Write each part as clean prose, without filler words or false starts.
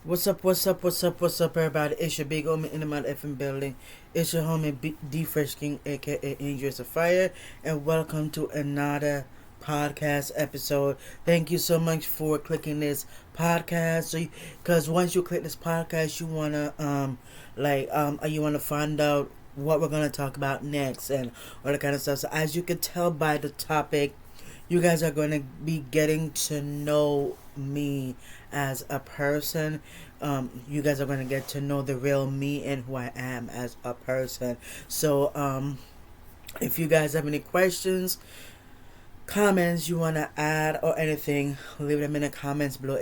What's up, everybody? It's your big homie in the mouth effing building. It's your homie D Fresh King, aka Angels of Fire, and welcome to another podcast episode. Thank you so much for clicking this podcast. Because once you click this podcast, you wanna you wanna find out what we're gonna talk about next and all that kind of stuff. So as you can tell by the topic, you guys are going to be getting to know me as a person. You guys are going to get to know the real me and who I am as a person. So, if you guys have any questions, comments you want to add or anything, leave them in the comments below.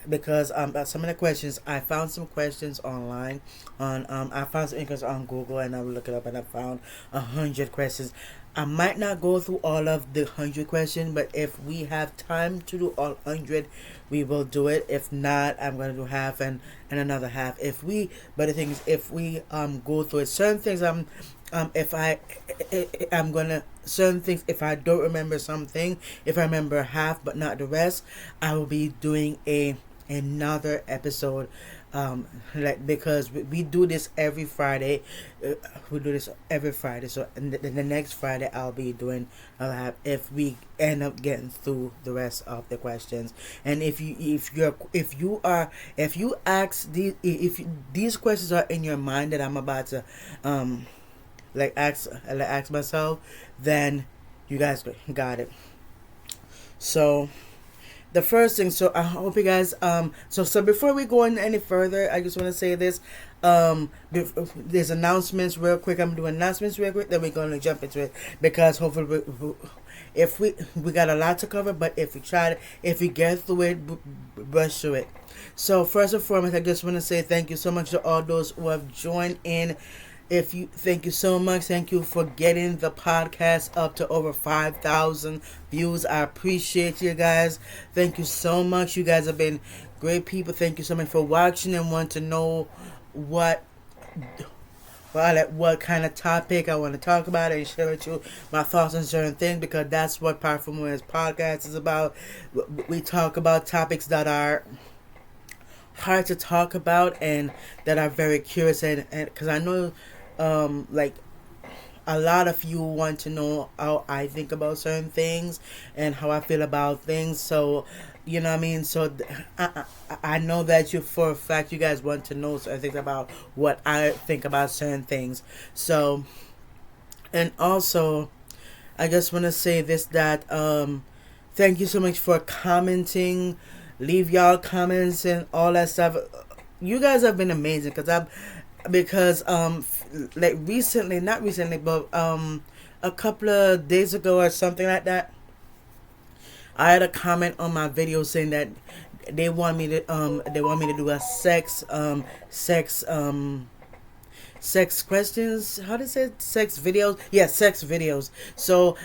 Because some of the questions, I found some questions online on I found some questions on Google, and I will look it up, and I found 100 questions. I might not go through all of the 100 questions, but if we have time to do all 100, we will do it. If not, I'm gonna do half and another half. But the thing is, if we go through it, certain things if I'm gonna certain things, if I don't remember something, if I remember half but not the rest, I will be doing another episode, because we do this every Friday. We do this every Friday, so the next Friday I'll be doing another half if we end up getting through the rest of the questions. And if you ask if these questions are in your mind that I'm about to ask myself, then you guys got it. So the first thing, so I hope you guys so before we go any further, I just want to say this. There's announcements real quick. I'm doing announcements real quick, then we're going to jump into it, because hopefully if we got a lot to cover, but if we get through it, brush through it. So first and foremost, I just want to say thank you so much to all those who have joined in. Thank you so much. Thank you for getting the podcast up to over 5,000 views. I appreciate you guys. Thank you so much. You guys have been great people. Thank you so much for watching and want to know what kind of topic I want to talk about and share with you my thoughts on certain things, because that's what Powerful Women's Podcast is about. We talk about topics that are hard to talk about and that are very curious, and because I know a lot of you want to know how I think about certain things and how I feel about things. So you know what I mean. So I know that you, for a fact, you guys want to know certain things about what I think about certain things. So, and also I just want to say this, that thank you so much for commenting. Leave y'all comments and all that stuff. You guys have been amazing, because recently, not recently, but a couple of days ago or something like that, I had a comment on my video saying that they want me to do a sex questions. How to say it? Sex videos? Yeah, sex videos. So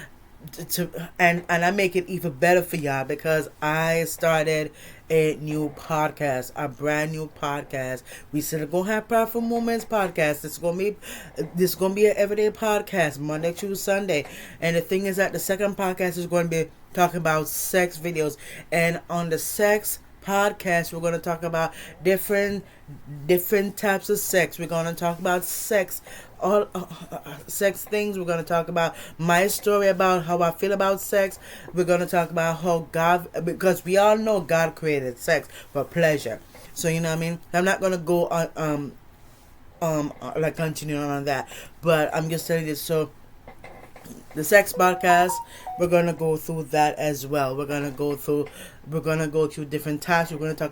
and I make it even better for y'all, because I started a brand new podcast. We said we're gonna have Powerful Moments podcast. This is gonna be an everyday podcast, Monday through Sunday. And the thing is that the second podcast is going to be talking about sex videos, and on the sex podcast we're going to talk about different types of sex. We're going to talk about sex, all sex things. We're going to talk about my story about how I feel about sex. We're going to talk about how God, because we all know God created sex for pleasure. So you know what I mean. I'm not going to go on continuing on that, but I'm just telling you this. So the sex podcast, we're gonna go through that as well. We're gonna go through different types. We're gonna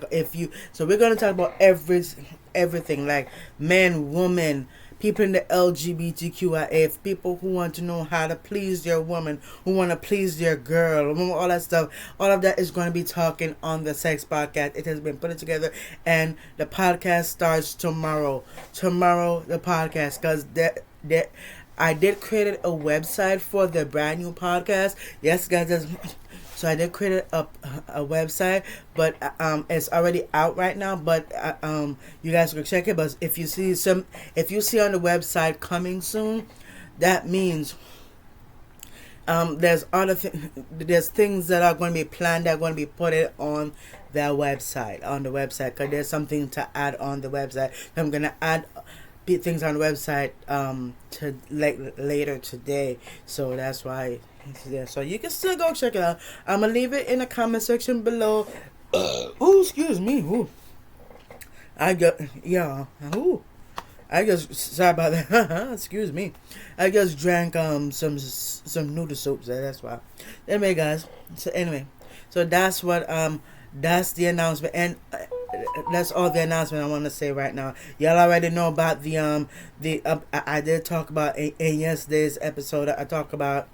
we're gonna talk about everything, like men, women, people in the LGBTQIA, people who want to know how to please their woman, who want to please their girl, all that stuff. All of that is going to be talking on the sex podcast. It has been put together, and the podcast starts tomorrow. The podcast, because I did create a website for the brand new podcast. Yes, guys. So I did create a website, but it's already out right now. But you guys can check it. But if you see on the website coming soon, that means there's things that are going to be planned that are going to be put it on their website, on the website, because there's something to add on the website. I'm going to add things on the website to later today, so that's why it's there. So you can still go check it out. I'm gonna leave it in the comment section below. Oh, excuse me. Ooh. I got, yeah. Ooh. I just, sorry about that. Excuse me. I just drank some noodle soup, so that's why. Anyway, guys. So that's what that's the announcement, and that's all the announcement I want to say right now. Y'all already know about I did talk about in yesterday's episode. I talked about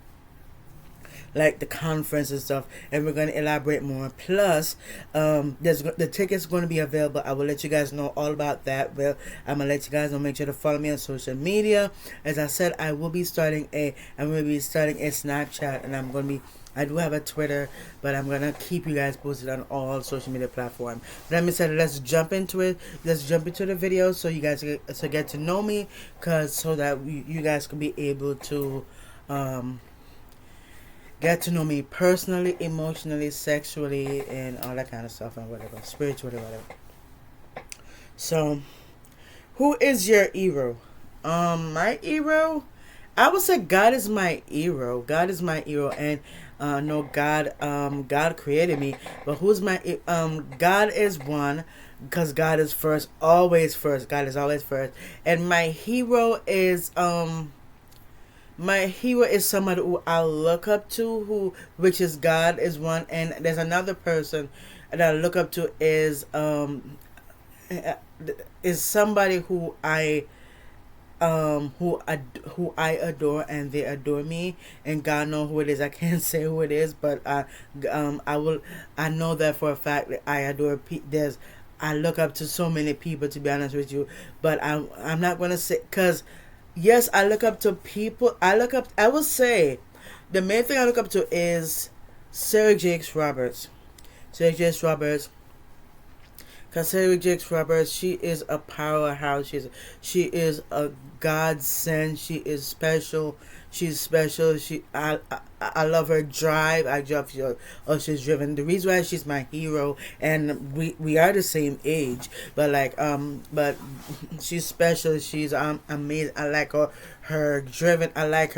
like the conference and stuff, and we're going to elaborate more. Plus there's the tickets going to be available. I will let you guys know all about that. Well, I'm gonna let you guys know. Make sure to follow me on social media. As I said, I'm going to be starting a Snapchat, and I do have a Twitter, but I'm gonna keep you guys posted on all social media platforms. Let me say, let's jump into it. Let's jump into the video so you guys get to know me, so that you guys can be able to get to know me personally, emotionally, sexually, and all that kind of stuff, and whatever, spiritually, whatever. So, who is your hero? My hero, I would say God is my hero. God is my hero, and no, God created me. But who's my God is one, because God is first, always first. God is always first, and my hero is somebody who I look up to, which is God is one, and there's another person that I look up to is somebody who I adore, and they adore me, and God knows who it is. I can't say who it is, but I know that for a fact that I adore. I look up to so many people, to be honest with you, but I'm not gonna say, because yes, I look up to people. I would say the main thing I look up to is Sarah Jakes Roberts. Because Sarah Jakes Roberts, she is a powerhouse. She is a godsend. She is special. She's special. I love her drive. She's driven. The reason why she's my hero, and we are the same age, but she's special. She's amazing. I like her driven. I like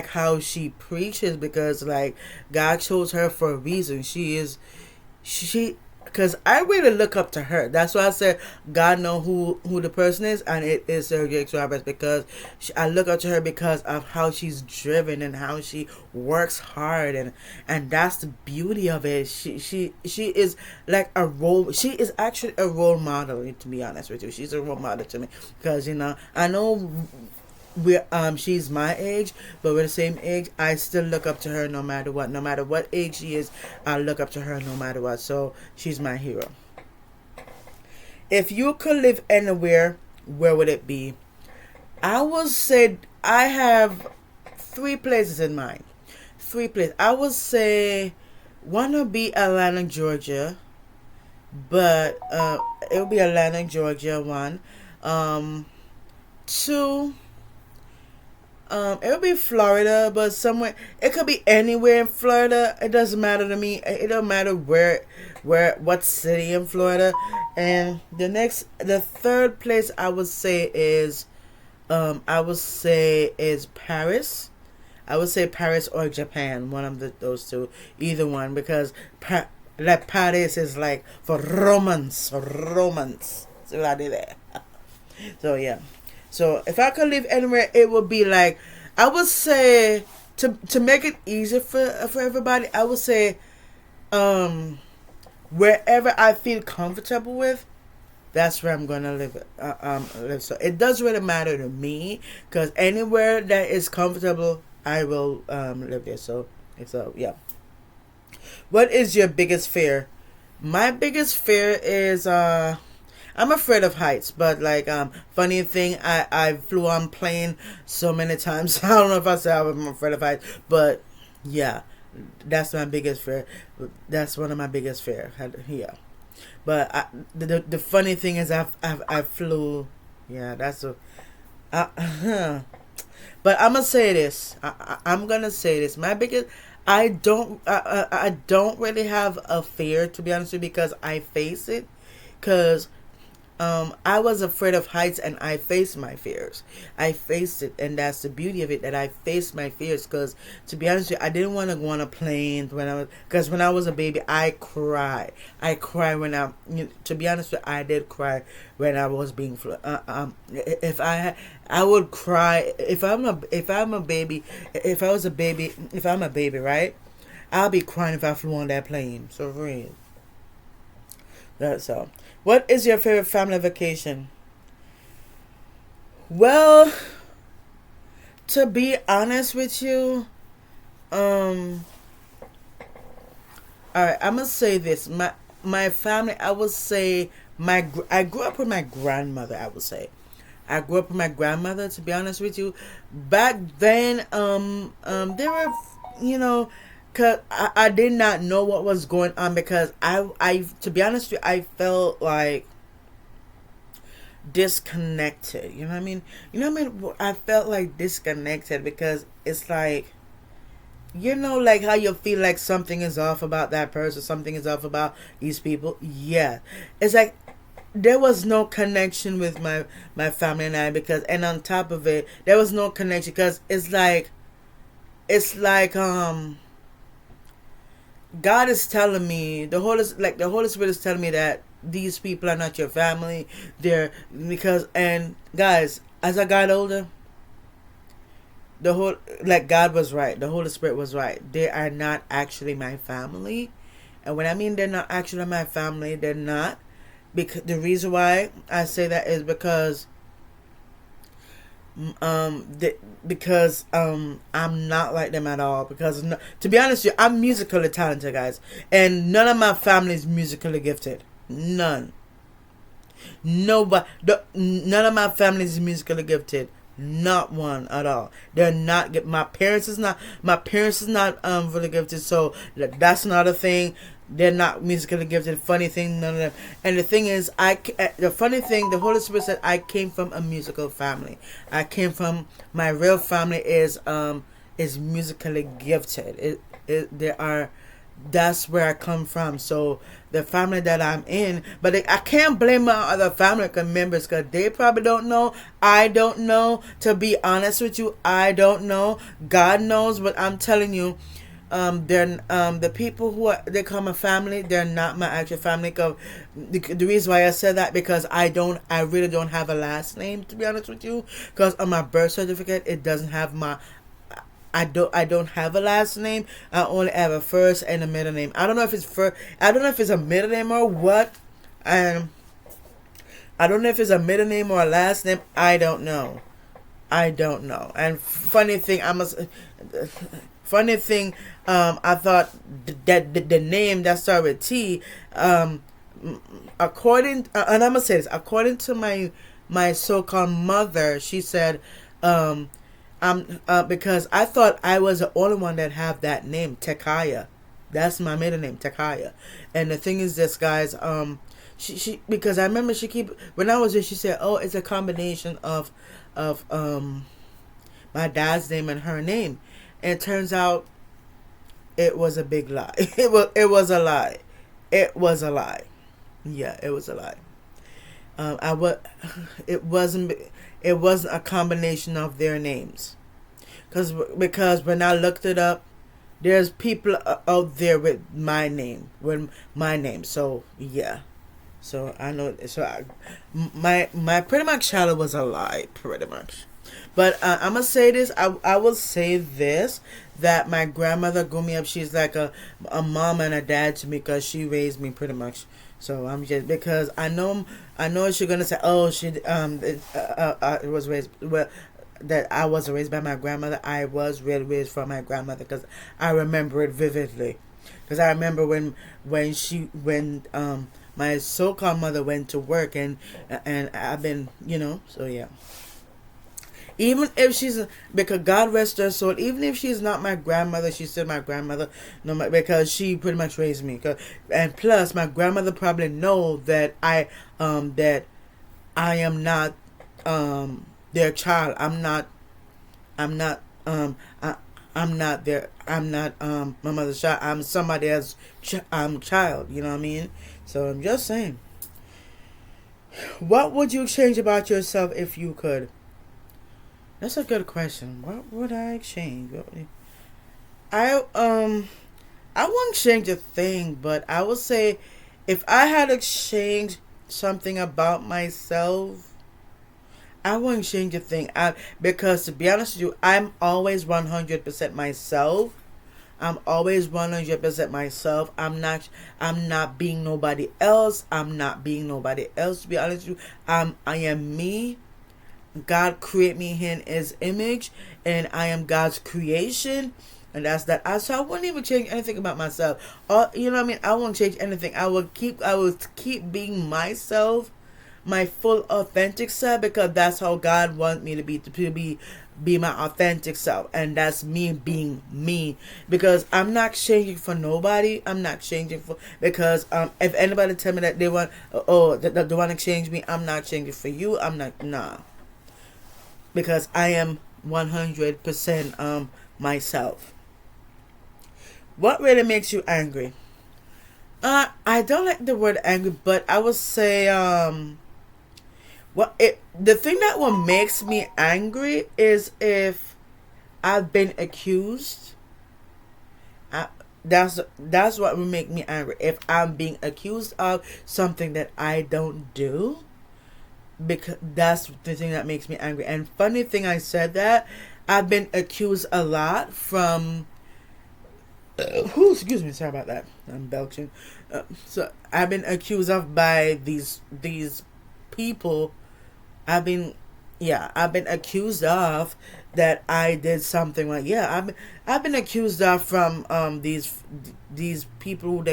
how she preaches, because like God chose her for a reason. She because I really look up to her. That's why I said God know who the person is, and it is Sarah Jakes Roberts, because I look up to her because of how she's driven and how she works hard, and that's the beauty of it. She is like a role. She is actually a role model. To be honest with you, she's a role model to me, because I know she's my age, but we're the same age. I still look up to her no matter what age she is. I look up to her no matter what. So she's my hero. If you could live anywhere, where would it be? I would say I have 3 places in mind. 3 places. I would say one would be Atlanta, Georgia, but it would be Atlanta, Georgia. 1, 2. It would be Florida, but somewhere, it could be anywhere in Florida. It doesn't matter to me. It don't matter what city in Florida. And the third place I would say is Paris. I would say Paris or Japan. One of those two, either one, because Paris is like for romance. So I did that. So yeah. So if I could live anywhere, it would be like, I would say, to make it easier for everybody, I would say wherever I feel comfortable with, that's where I'm gonna live. So it doesn't really matter to me, because anywhere that is comfortable, I will live there. So yeah. What is your biggest fear? My biggest fear is I'm afraid of heights, but funny thing, I flew on plane so many times. I don't know if I said I'm afraid of heights, but yeah, that's my biggest fear. That's one of my biggest fear. Yeah, but the funny thing is I flew. Yeah, that's a. But I'm gonna say this. I'm gonna say this. My biggest, I don't really have a fear, to be honest with you, because I face it. Because I was afraid of heights, and I faced my fears. I faced it, and that's the beauty of it, that I faced my fears. Because, to be honest with you, I didn't want to go on a plane because when I was a baby, I cry. I cry when to be honest with you, I did cry when I was being if I would cry if I'm a baby, if I was a baby, if I'm a baby, right? I'll be crying if I flew on that plane. So for real. That's all. What is your favorite family vacation? Well, to be honest with you, all right, I'm gonna say this. My family, I would say I grew up with my grandmother. I would say I grew up with my grandmother. To be honest with you, back then, there were, you know, cause I did not know what was going on, because I to be honest with you, I felt like disconnected. You know what I mean? You know what I mean? I felt like disconnected, because it's like, you know, like how you feel like something is off about that person, something is off about these people. Yeah, it's like there was no connection with my family and I, because, and on top of it, there was no connection, because it's like God is telling me, the Holy Spirit is telling me that these people are not your family. They're because, and guys, as I got older, God was right. The Holy Spirit was right. They are not actually my family, and when I mean they're not actually my family, they're not. Because the reason why I say that is because I'm not like them at all, because no, to be honest with you, I'm musically talented, guys, and none of my family is musically gifted. None. Nobody. None of my family is musically gifted. Not one at all. They're not. My parents is not. My parents is not really gifted. So that's not a thing. They're not musically gifted. Funny thing, none of them. And the thing is, the funny thing, the Holy Spirit said I came from a musical family. I came from, my real family is musically gifted. That's where I come from. So the family that I'm in, but I can't blame my other family members, because they probably don't know. I don't know. To be honest with you, I don't know. God knows, but I'm telling you, they're the people they call my family, they're not my actual family. Cause the reason why I said that, because I really don't have a last name, to be honest with you, because on my birth certificate it doesn't have my. I don't have a last name. I only have a first and a middle name. I don't know if it's I don't know if it's a middle name or what. I don't know if it's a middle name or a last name. I don't know. And funny thing, I thought that the name that started with T, according, and I'm gonna say this, according to my so-called mother, she said, because I thought I was the only one that have that name, Tekaya. That's my middle name, Tekaya. And the thing is this, guys, she because I remember when I was there, she said, oh, it's a combination of my dad's name and her name. And it turns out it was a big lie. It was a lie. It was a lie. Yeah, it was a lie. It wasn't a combination of their names, because when I looked it up, there's people out there with my name, so yeah, so I know, my pretty much childhood was a lie, pretty much. But I'm gonna say this, I will say this, that my grandmother grew me up. She's like a mom and a dad to me, because she raised me pretty much. So I'm just, because I know she's gonna say, oh, she was raised, well, that I wasn't raised by my grandmother. I was really raised from my grandmother, because I remember it vividly. Because I remember when my so-called mother went to work, and I've been, so yeah. Even if because God rest her soul, even if she's not my grandmother, she's still my grandmother, because she pretty much raised me. And plus, my grandmother probably know that I am not their child. I'm I'm not I, I'm not their I'm not my mother's child. I'm somebody else's child. You know what I mean? So I'm just saying. What would you change about yourself if you could? That's a good question. What would I change? I I won't change a thing, but I would say if I had to change something about myself, I wouldn't change a thing. Because to be honest with you, I'm always 100% myself. I'm always 100% myself. I'm not being nobody else. I'm not being nobody else, to be honest with you. I am me. God created me in his image, and I am God's creation. And that's that. So I wouldn't even change anything about myself. You know what I mean? I won't change anything. I will keep being myself, my full authentic self, because that's how God wants me to be my authentic self, and that's me being me. Because I'm not changing for nobody. I'm not changing for because if anybody tell me that they want they want to change me, I'm not changing for you. I'm not because I am 100% myself. What really makes you angry? I don't like the word angry, but I would say the thing that what makes me angry is if I've been accused. That's what will make me angry. If I'm being accused of something that I don't do, because that's the thing that makes me angry. And funny thing, I said that I've been accused a lot from. Excuse me, sorry about that. I'm belching. So I've been accused of by these people. I've been accused of that I did something like I've been accused of from these people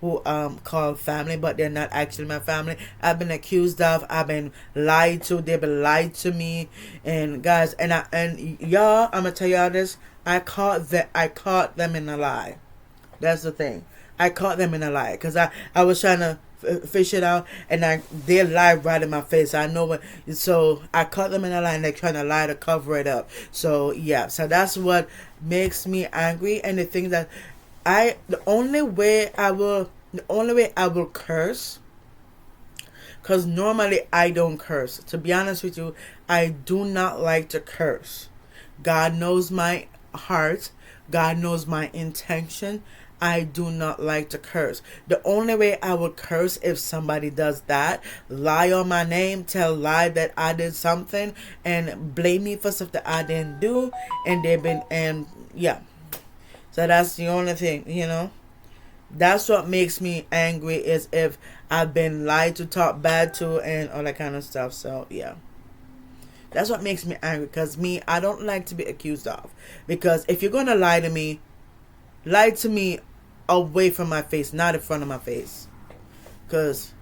who call family, but they're not actually my family. I've been accused of. I've been lied to. They've been lied to me, and guys, and y'all, I'm gonna tell y'all this. I caught them in a lie. That's the thing. I caught them in a lie because I was trying to fish it out, and they lied right in my face. I know what. So I caught them in a lie, and they're trying to lie to cover it up. So yeah. So that's what makes me angry, and the thing that the only way I will curse. Because normally I don't curse. To be honest with you, I do not like to curse. God knows my heart. God knows my intention. I do not like to curse. The only way I would curse if somebody does that, lie on my name, tell lie that I did something, and blame me for something I didn't do, and yeah. So that's the only thing, That's what makes me angry is if I've been lied to, talk bad to, and all that kind of stuff. So yeah. That's what makes me angry, because I don't like to be accused of. Because if you're going to lie to me away from my face, not in front of my face. Because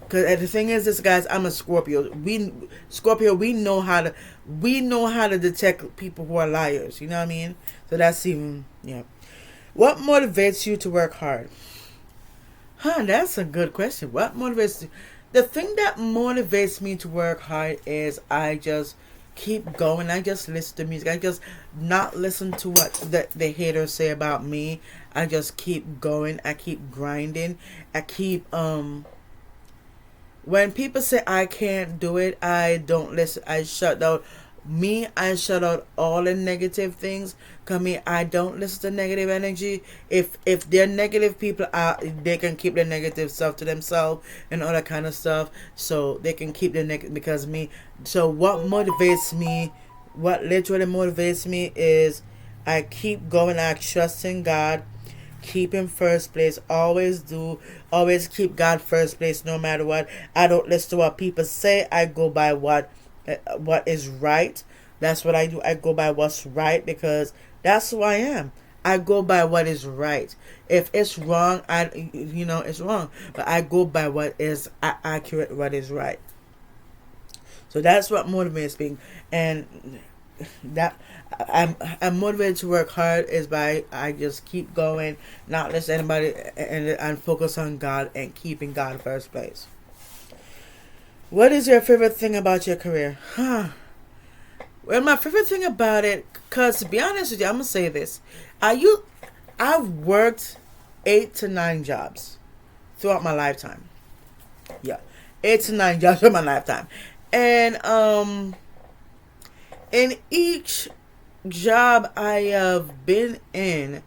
the thing is this, guys, I'm a Scorpio. We know how to detect people who are liars. You know what I mean? So that's even, yeah. What motivates you to work hard? That's a good question. What motivates you? The thing that motivates me to work hard is I just keep going. I just listen to music. I just not listen to what the haters say about me. I just keep going. I keep grinding. I keep when people say I can't do it, I don't listen. I shut out all the negative things. I don't listen to negative energy. If they're negative people, they can keep their negative stuff to themselves and all that kind of stuff. So they can keep their negative because me. So what motivates me? What literally motivates me is I keep going. I trust in God. Keep him first place. Always keep God first place no matter what. I don't listen to what people say. I go by what is right. That's what I do. I go by what's right because that's who I am. I go by what is right. If it's wrong, it's wrong. But I go by what is accurate, what is right. So that's what motivates me, and that I'm motivated to work hard is by I just keep going, not listen to anybody, and focus on God and keeping God first place. What is your favorite thing about your career? Well, my favorite thing about it, cause to be honest with you, I'm gonna say this: I I've worked 8 to 9 jobs throughout my lifetime. Yeah, 8 to 9 jobs in my lifetime, and in each job I have been in,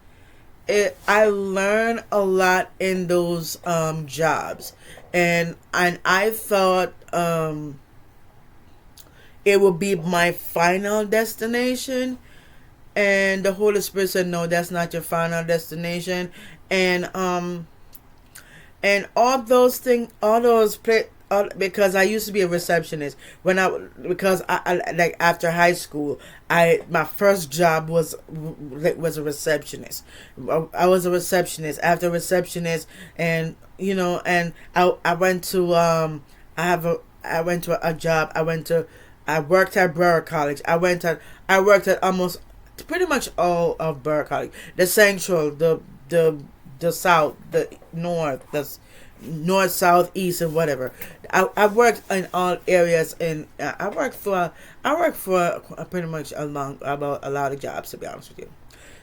I learned a lot in those jobs, and I thought it would be my final destination, and the Holy Spirit said, no, that's not your final destination. And um and all those things, all those because I used to be a receptionist when because I like after high school, I my first job was a receptionist. I was a receptionist after receptionist, and and I went to I went to a job. I worked at Burr College. I worked at almost pretty much all of Burr College. The Central, the South, the North, North, South, East, and whatever. I worked in all areas, and I worked for pretty much about a lot of jobs, to be honest with you.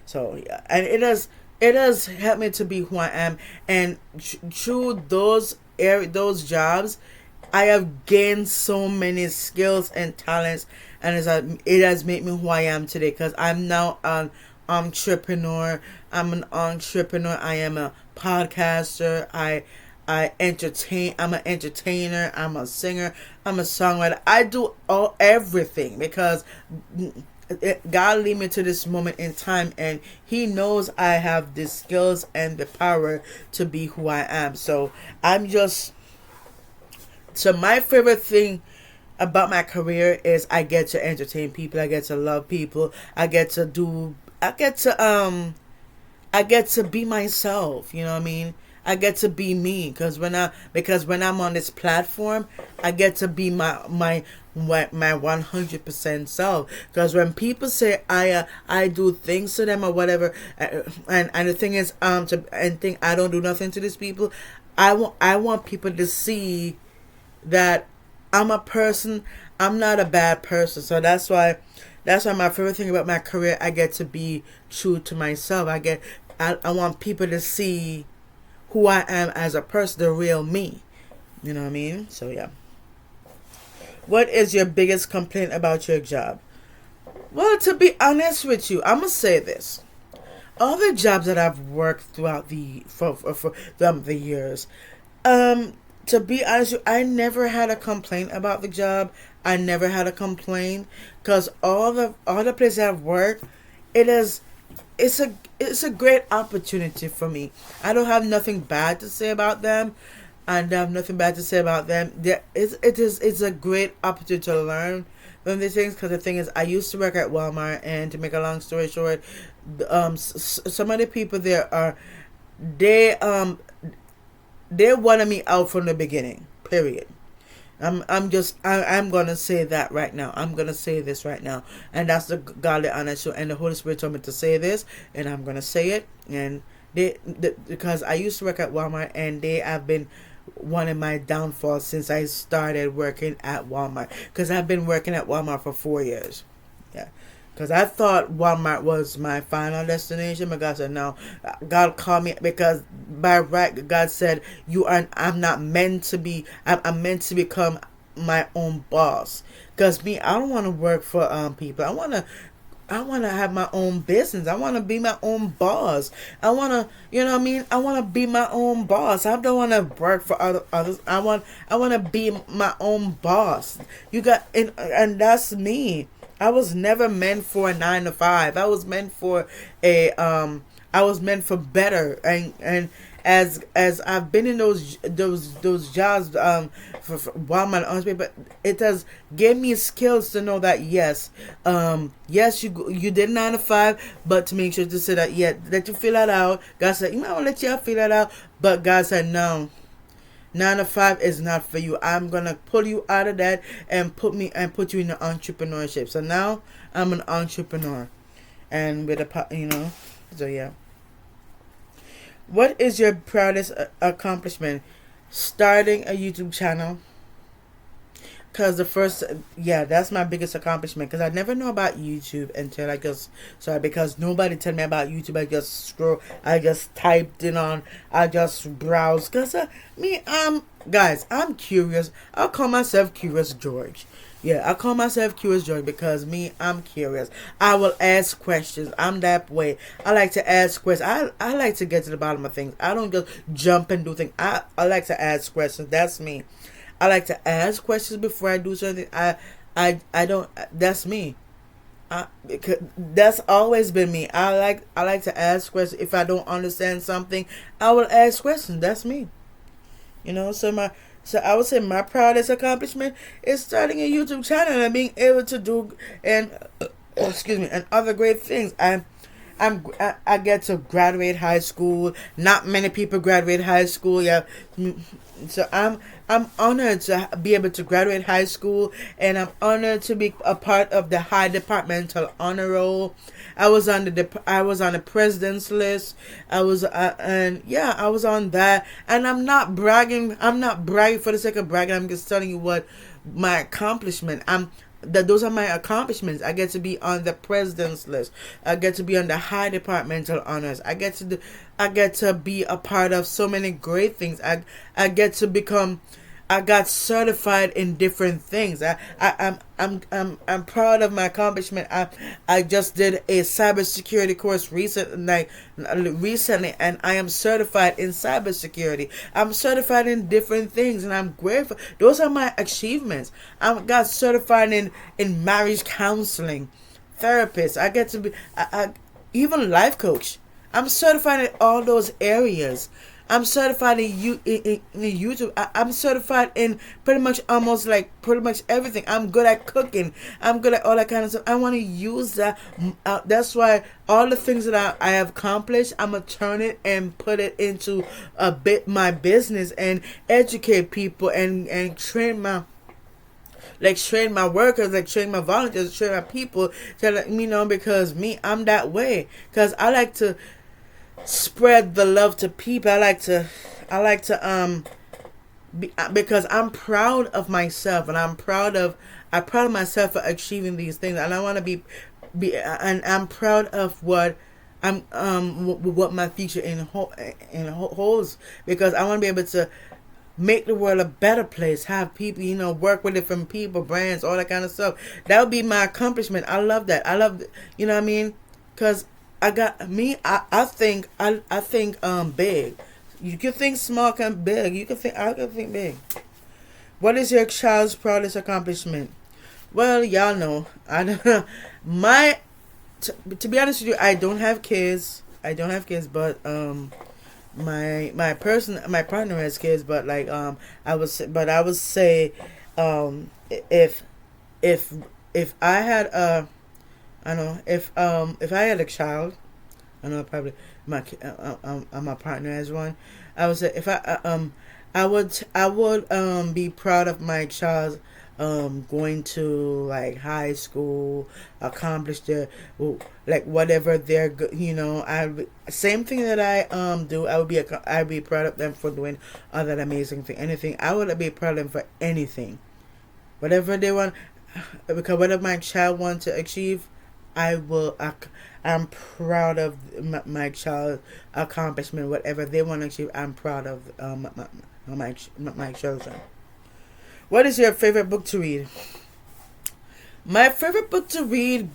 So yeah, and it has helped me to be who I am, and through those jobs, I have gained so many skills and talents, and it has made me who I am today. Because I'm now an entrepreneur. I'm an entrepreneur. I am a podcaster. I entertain. I'm an entertainer. I'm a singer. I'm a songwriter. I do everything because God lead me to this moment in time, and He knows I have the skills and the power to be who I am. So my favorite thing about my career is I get to entertain people. I get to love people. I get to be myself. You know what I mean? I get to be me because when I'm on this platform, I get to be my 100% self. Because when people say I do things to them or whatever, and the thing is think I don't do nothing to these people, I want people to see that I'm a person. I'm not a bad person. So that's why my favorite thing about my career, I get to be true to myself. I want people to see who I am as a person, the real me. You know what I mean? So yeah. What is your biggest complaint about your job? Well, to be honest with you, I'm gonna say this. All the jobs that I've worked throughout the years, to be honest with you, I never had a complaint about the job. I never had a complaint because all the places I've worked, it is it's a great opportunity for me. I don't have nothing bad to say about them. I have nothing bad to say about them. It's a great opportunity to learn from these things, because the thing is, I used to work at Walmart, and to make a long story short, some of the people there they they wanted me out from the beginning. Period. I'm gonna say that right now. I'm gonna say this right now, and that's the godly honest truth. And the Holy Spirit told me to say this, and I'm gonna say it. And because I used to work at Walmart, and they have been one of my downfalls since I started working at Walmart. Because I've been working at Walmart for 4 years. Yeah. Because I thought Walmart was my final destination, but God said no. God called me because by right, God said I'm not meant to be. I'm meant to become my own boss. Because me, I don't want to work for people. I want to have my own business. I want to be my own boss. I want to, you know what I mean? I want to be my own boss. I don't want to work for others. I want to be my own boss. And that's me. I was never meant for a 9 to 5. I was meant for better. And as I've been in those jobs for Walmart, but it has gave me skills to know that yes, you did 9 to 5, but to make sure to say that let you feel that out. God said, you might want to let you feel that out, but God said no. 9 to 5 is not for you. I'm gonna pull you out of that and put you in the entrepreneurship. So now I'm an entrepreneur, and with so yeah. What is your proudest accomplishment? Starting a YouTube channel. Cause the first, yeah, that's my biggest accomplishment. Cause I never know about YouTube until I just sorry because nobody tell me about YouTube. I just scroll. I just typed in on. I just browse. Cause me, guys, I'm curious. I'll call myself Curious George. Yeah, I call myself Curious George because me, I'm curious. I will ask questions. I'm that way. I like to ask questions. I like to get to the bottom of things. I don't just jump and do things. I like to ask questions. That's me. I like to ask questions before I do something. I don't. That's me. Because that's always been me. I like to ask questions. If I don't understand something, I will ask questions. That's me. So I would say my proudest accomplishment is starting a YouTube channel and being able to do and excuse me and other great things. I get to graduate high school. Not many people graduate high school. Yeah, so I'm honored to be able to graduate high school, and I'm honored to be a part of the high departmental honor roll. I was on the president's list. I was on that, and I'm not bragging. I'm not bragging for the sake of bragging. I'm just telling you what my accomplishment. Those are my accomplishments. I get to be on the president's list. I get to be on the high departmental honors. I get to be a part of so many great things. I get to become. I got certified in different things. I'm proud of my accomplishment. I just did a cybersecurity course recently, and I am certified in cybersecurity. I'm certified in different things, and I'm grateful. Those are my achievements. I got certified in marriage counseling, therapist. I get to be even life coach. I'm certified in all those areas. I'm certified in YouTube. I'm certified in pretty much pretty much everything. I'm good at cooking. I'm good at all that kind of stuff. I want to use that. That's why all the things that I have accomplished, I'm gonna turn it and put it into my business and educate people and train my workers, train my volunteers, train my people to let me know, because I'm that way. Because I like to spread the love to people. I like to because I'm proud of myself, and I'm proud of myself for achieving these things, and I want to and I'm proud of what what my future holds, because I want to be able to make the world a better place, have people, work with different people, brands, all that kind of stuff. That would be my accomplishment. I love that. I love, what I mean? Because I think big. You can think small, can big. I can think big. What is your child's proudest accomplishment? Well, y'all know. I don't know. To be honest with you, I don't have kids. But my partner has kids. But I would say, if I had I know if I had a child, I know probably my partner has one. I would say if I would be proud of my child going to high school, accomplish their whatever they're same thing that I do. I'd be proud of them for doing all that amazing thing. Anything I would be proud of them for anything, whatever they want, because whatever my child wants to achieve, I'm proud of my child's accomplishment. Whatever they want to achieve, I'm proud of my children. What is your favorite book to read? My favorite book to read,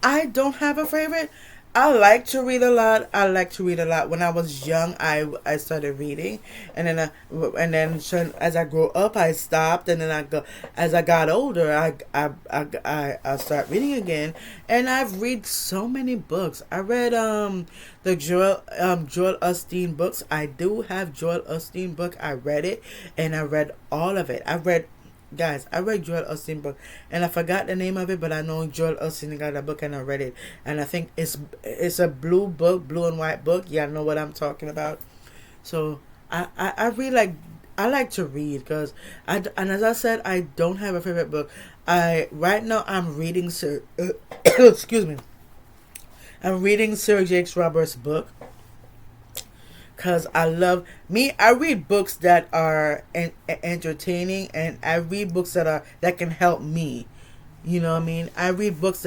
I don't have a favorite. I like to read a lot. When I was young, I started reading, and then as I grew up, I stopped, and then as I got older, I start reading again, and I've read so many books. I read the Joel Osteen books. I do have Joel Osteen book. I read it, and I read all of it. I read Joel Osteen book, and I forgot the name of it, but I know Joel Osteen got a book, and I read it, and I think it's a blue and white book. Yeah, I know what I'm talking about. So I really like to read, because and as I said, I don't have a favorite book. Right now I'm reading excuse me. I'm reading Sir Jakes Roberts' book. because I love me. I read books that are entertaining, and I read books that can help me. You know what I mean? I read books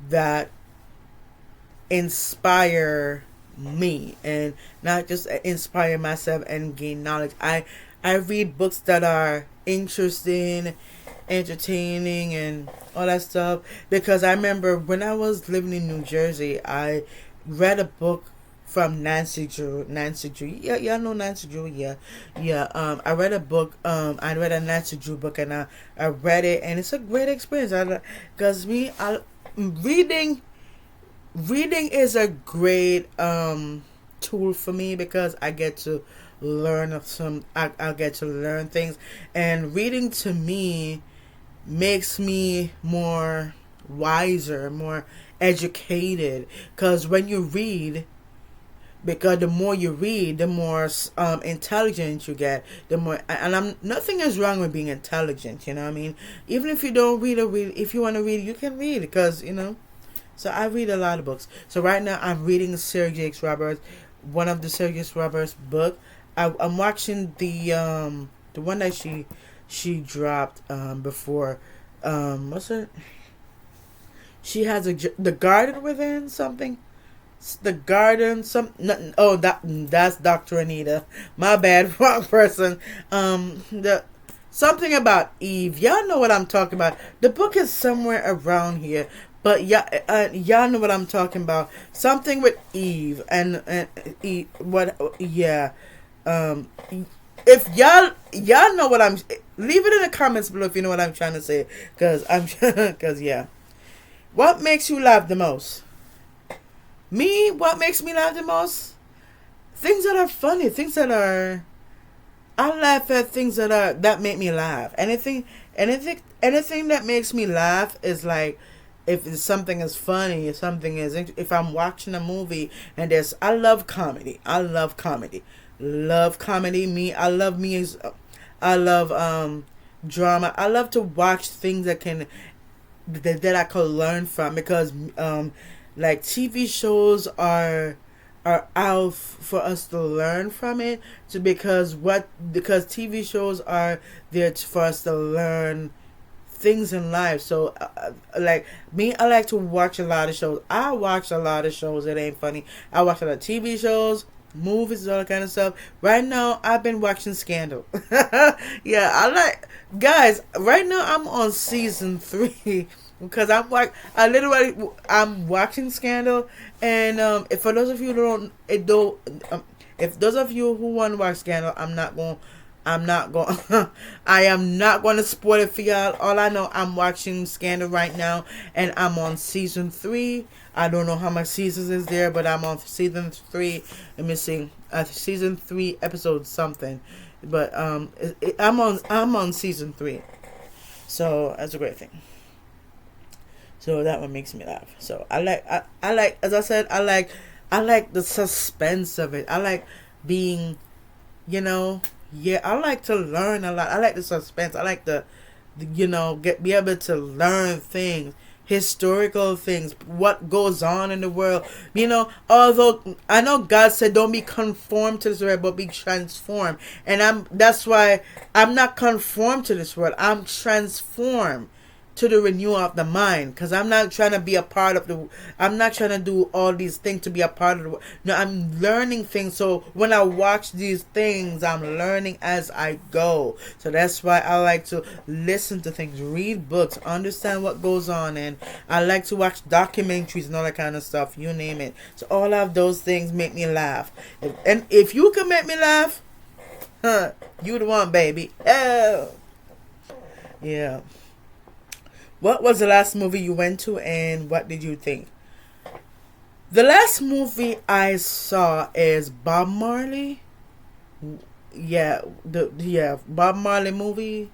that inspire me, and not just inspire myself and gain knowledge. I read books that are interesting, entertaining, and all that stuff, because I remember when I was living in New Jersey, I read a book from Nancy Drew. Nancy Drew, yeah, y'all know Nancy Drew, yeah, yeah. I read a book. I read a Nancy Drew book, and I read it, and it's a great experience. Cause I reading reading is a great tool for me, because I get to learn I get to learn things, and reading to me makes me more wiser, more educated, because when you read, because the more you read, the more intelligent you get. The more, and I'm nothing is wrong with being intelligent. You know what I mean? Even if you don't read, if you want to read, you can read, because So I read a lot of books. So right now I'm reading Sarah Jakes Roberts, one of the Sarah Jakes Roberts book. I'm watching the one that she dropped before. What's it? She has the Garden Within something. The Garden oh, that's Dr. Anita. My bad, wrong person. The something about Eve. Y'all know what I'm talking about. The book is somewhere around here. But y'all know what I'm talking about. Something with Eve and Eve, what? Yeah. If y'all know what I'm, leave it in the comments below if you know what I'm trying to say. Cause yeah. What makes you laugh the most? Me, what makes me laugh the most? Things that are funny. Things that are. I laugh at things that make me laugh. Anything that makes me laugh is like, if something is funny, if I'm watching a movie and I love comedy. Love comedy. I love drama. I love to watch things that I could learn from, because like TV shows are out for us to learn from it. So because TV shows are there for us to learn things in life. So like me, I like to watch a lot of shows. I watch a lot of shows. It ain't funny. I watch a lot of TV shows, movies, all that kind of stuff. Right now I've been watching Scandal. Yeah, guys, right now I'm on season 3 because I'm watching Scandal. And if for those of you who if those of you who want to watch Scandal, I am not going to spoil it for y'all. All I know, I'm watching Scandal right now, and I'm on season 3. I don't know how much seasons is there, but I'm on season 3. Let me see, season 3 episode something. But I'm on season 3, so that's a great thing. So that one makes me laugh. So I like, as I said, I like the suspense of it. I like being, yeah, I like to learn a lot. I like the suspense. I like be able to learn things, historical things, what goes on in the world. Although I know God said don't be conformed to this world, but be transformed. And that's why I'm not conformed to this world. I'm transformed to the renewal of the mind, because I'm not trying to be a part of I'm not trying to do all these things to be a part of the. No, I'm learning things. So when I watch these things, I'm learning as I go. So that's why I like to listen to things, read books, understand what goes on, and I like to watch documentaries and all that kind of stuff. You name it. So all of those things make me laugh. And if you can make me laugh, you the one, baby. Oh, yeah. What was the last movie you went to, and what did you think? The last movie I saw is Bob Marley. Yeah, Bob Marley movie.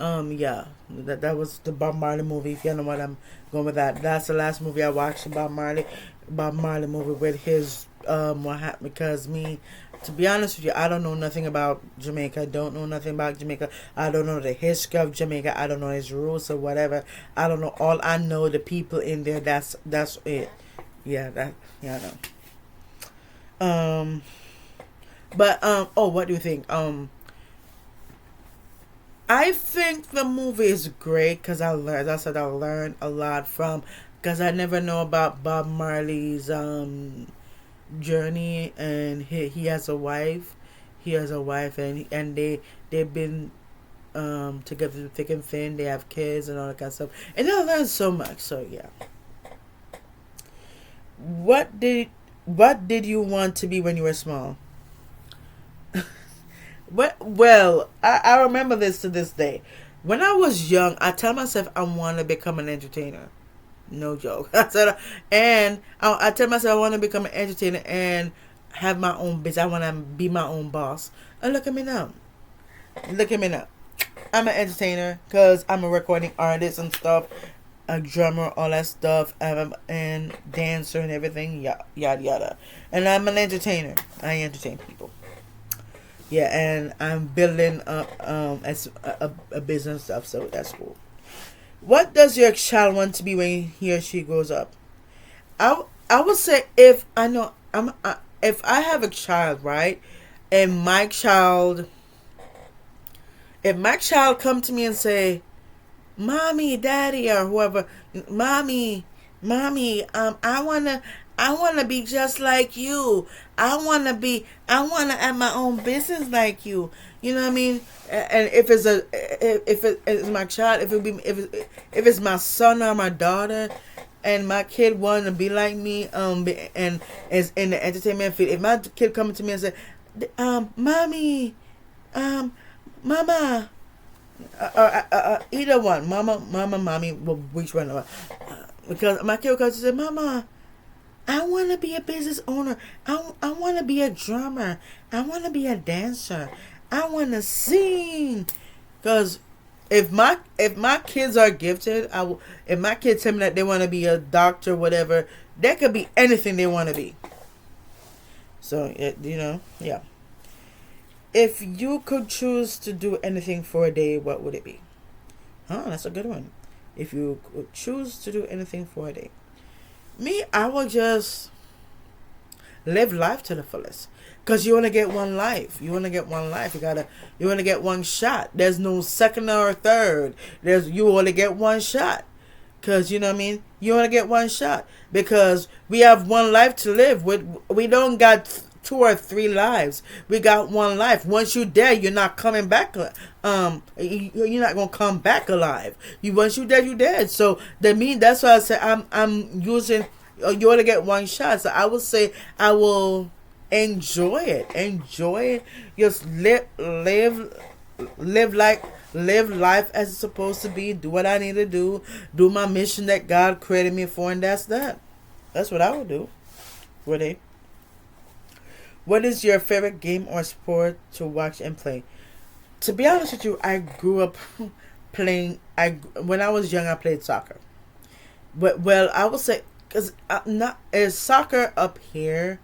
Yeah, that was the Bob Marley movie. If you know what I'm going with that, that's the last movie I watched. The Bob Marley movie with his what happened, because to be honest with you, I don't know nothing about Jamaica. Don't know nothing about Jamaica. I don't know the history of Jamaica. I don't know his rules or whatever. I don't know. All I know, the people in there. That's it. Yeah, I know. Um, but oh, what do you think? I think the movie is great because I learned. As I said, I learned a lot from because I never know about Bob Marley's journey, and he has a wife. He has a wife, and they've been together through thick and thin. They have kids and all that kind of stuff, and I learned so much. So yeah, what did what did you want to be when you were small? Well, I remember this to this day. When I was young, I tell myself I want to become an entertainer. No joke. I tell myself I want to become an entertainer and have my own business. I want to be my own boss. And look at me now. Look at me now. I'm an entertainer because I'm a recording artist and stuff, a drummer, all that stuff, and dancer and everything, yada yada. And I'm an entertainer. I entertain people. Yeah, and I'm building up as a business stuff, so that's cool. What does your child want to be when he or she grows up? I would say if I know if I have a child, right, and my child come to me and say, "Mommy, Daddy," or whoever, "Mommy, Mommy, I wanna be just like you. I wanna have my own business like you." You know what I mean? And if it's my child, if it's my son or my daughter, and my kid want to be like me, and is in the entertainment field, if my kid coming to me and say, "Mommy, Mama," either one, Mama, Mommy, which one? Because my kid comes and say, "Mama, I want to be a business owner. I want to be a drummer. I want to be a dancer. I want to sing." Because if my kids are gifted, if my kids tell me that they want to be a doctor, whatever, that could be anything they want to be. So yeah. If you could choose to do anything for a day, what would it be? Oh, that's a good one. If you could choose to do anything for a day. Me, I would just live life to the fullest. Cause you only get one life. You only get one life. You only get one shot. There's no second or third. You only get one shot. Cause you know what I mean. You only get one shot because we have one life to live. We don't got two or three lives. We got one life. Once you're dead, you're not coming back. You're not gonna come back alive. Once you're dead, you're dead. So that's why I say I'm using. You only get one shot. So I would say I will enjoy it. Enjoy it. Just live life as it's supposed to be. Do what I need to do. Do my mission that God created me for, and that's that. That's what I would do. Would they? What is your favorite game or sport to watch and play? To be honest with you, I grew up playing. When I was young, I played soccer. But I would say because not is soccer up here.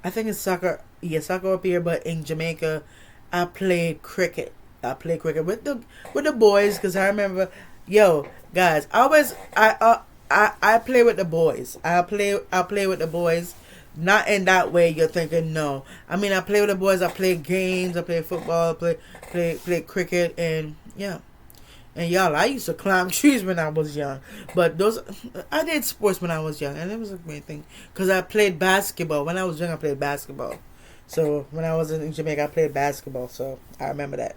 I think it's soccer. Yeah, soccer up here. But in Jamaica, I played cricket. I played cricket with the boys because I remember, yo guys, I play with the boys. I play with the boys. Not in that way you're thinking, no. I mean, I play with the boys. I play games. I play football. Play cricket, and yeah. And y'all, I used to climb trees when I was young. But I did sports when I was young, and it was a great thing because I played basketball when I was young. I played basketball. So when I was in Jamaica, I played basketball. So I remember that.